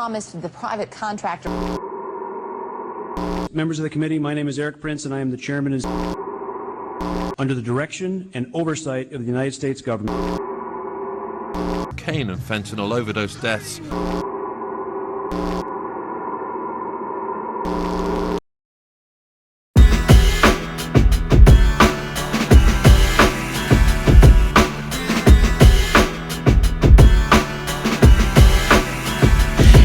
promised the private contractor. Members of the committee, my name is Eric Prince, and I am the chairman under the direction and oversight of the United States government. Cocaine and fentanyl overdose deaths.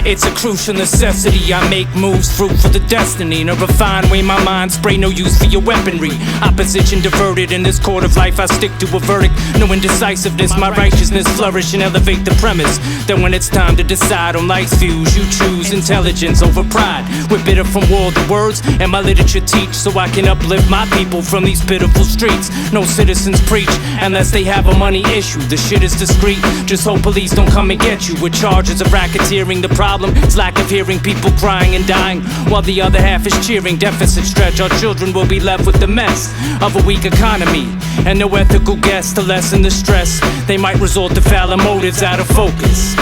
It's a crucial necessity, I make moves, fruit for the destiny. In a refined way, my mind spray, no use for your weaponry. Opposition diverted, in this court of life I stick to a verdict. No indecisiveness, my righteousness flourish and elevate the premise that when it's time to decide on life's views, you choose intelligence over pride. We're bitter from war, the words and my literature teach, so I can uplift my people from these pitiful streets. No citizens preach unless they have a money issue. The shit is discreet, just hope police don't come and get you with charges of racketeering. The problem is lack of hearing people crying and dying, while the other half is cheering. Deficit stretch, our children will be left with the mess of a weak economy and no ethical guess to lessen the stress. They might resort to fouler motives out of focus.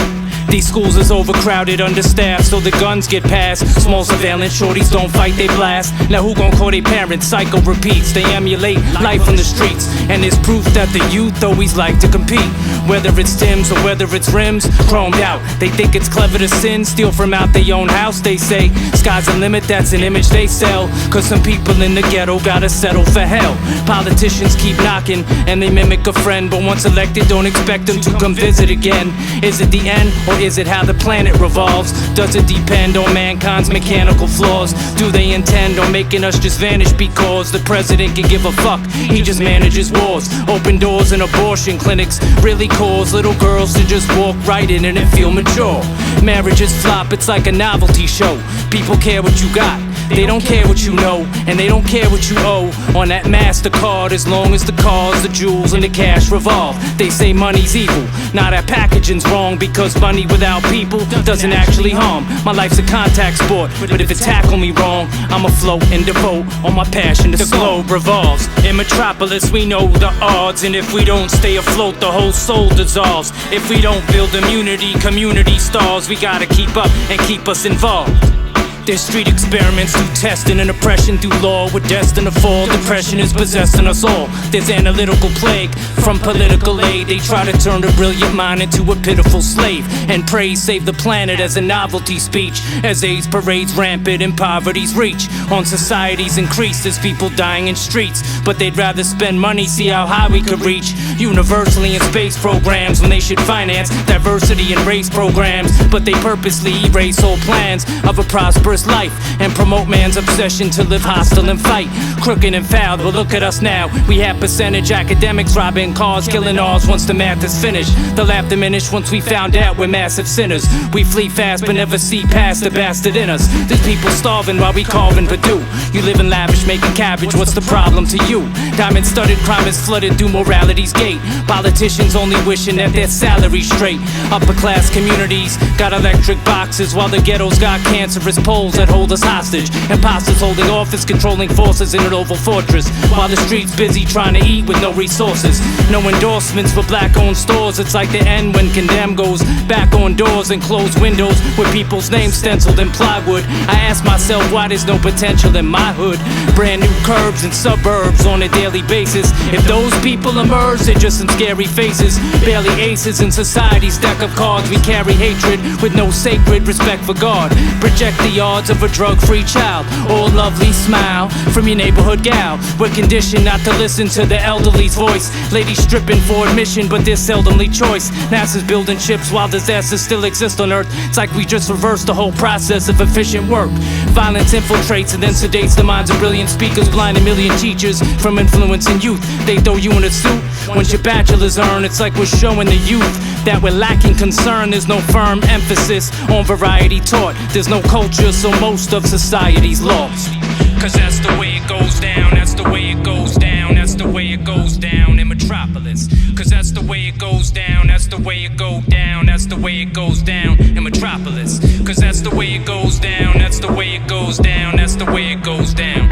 These schools is overcrowded, understaffed, so the guns get passed. Small surveillance, shorties don't fight, they blast. Now who gon' call they parents? Cycle repeats, they emulate life on the streets. And it's proof that the youth always like to compete. Whether it's Timbs or whether it's rims, chromed out. They think it's clever to sin, steal from out their own house. They say, sky's the limit, that's an image they sell. Cause some people in the ghetto gotta settle for hell. Politicians keep knocking and they mimic a friend, but once elected don't expect them to come visit again. Is it the end or is it how the planet revolves? Does it depend on mankind's mechanical flaws? Do they intend on making us just vanish because the president can give a fuck? He just manages wars. Open doors and abortion clinics really cause little girls to just walk right in and feel mature. Marriages flop, it's like a novelty show. People care what you got, they don't care what you know, and they don't care what you owe on that MasterCard, as long as the cars, the jewels, and the cash revolve. They say money's evil, now that packaging's wrong, because money without people doesn't actually harm. My life's a contact sport, but if it tackle me wrong, I'ma float and devote all my passion. The globe revolves. In Metropolis we know the odds, and if we don't stay afloat, the whole soul dissolves. If we don't build immunity, community stalls. We gotta keep up and keep us involved. There's street experiments through testing and oppression through law. We're destined to fall, depression is possessing us all. There's analytical plague from political aid. They try to turn a brilliant mind into a pitiful slave, and praise save the planet as a novelty speech. As AIDS parades rampant and poverty's reach on society's increased, as people dying in streets. But they'd rather spend money, see how high we could reach. Universally in space programs when they should finance diversity and race programs. But they purposely erase all plans of a prosperous life and promote man's obsession to live hostile and fight. Crooked and foul, but look at us now. We have percentage academics robbing cars, killing ours once the math is finished. The laugh diminished once we found out we're massive sinners. We flee fast but never see past the bastard in us. There's people starving while we carving Purdue. You live in lavish making cabbage, what's the problem to you? Diamond studded crime is flooded through morality's gate. Politicians only wishing that their salary's straight. Upper class communities got electric boxes, while the ghettos got cancerous poles that hold us hostage. Imposters holding office, controlling forces in an oval fortress, while the streets busy trying to eat with no resources. No endorsements for black-owned stores. It's like the end when Condemn goes back on doors and closed windows with people's names stenciled in plywood. I ask myself why there's no potential in my hood. Brand new curbs and suburbs on a daily basis. If those people emerge, they're just some scary faces. Barely aces in society's deck of cards. We carry hatred with no sacred respect for God. Project the odds of a drug-free child, or a lovely smile from your neighborhood gal. We're conditioned not to listen to the elderly's voice. Ladies stripping for admission, but there's seldomly choice. NASA's building chips while disasters still exist on Earth. It's like we just reversed the whole process of efficient work. Violence infiltrates and then sedates the minds of brilliant speakers, blind a million teachers from influencing youth. They throw you in a suit once your bachelor's earned. It's like we're showing the youth that we're lacking concern. There's no firm emphasis on variety taught. There's no culture, so most of society's lost. Cause that's the way it goes down, that's the way it goes down, that's the way it goes down in Metropolis. Cause that's the way it goes down, that's the way it goes down, that's the way it goes down in Metropolis. Cause that's the way it goes down, that's the way it goes down, that's the way it goes down.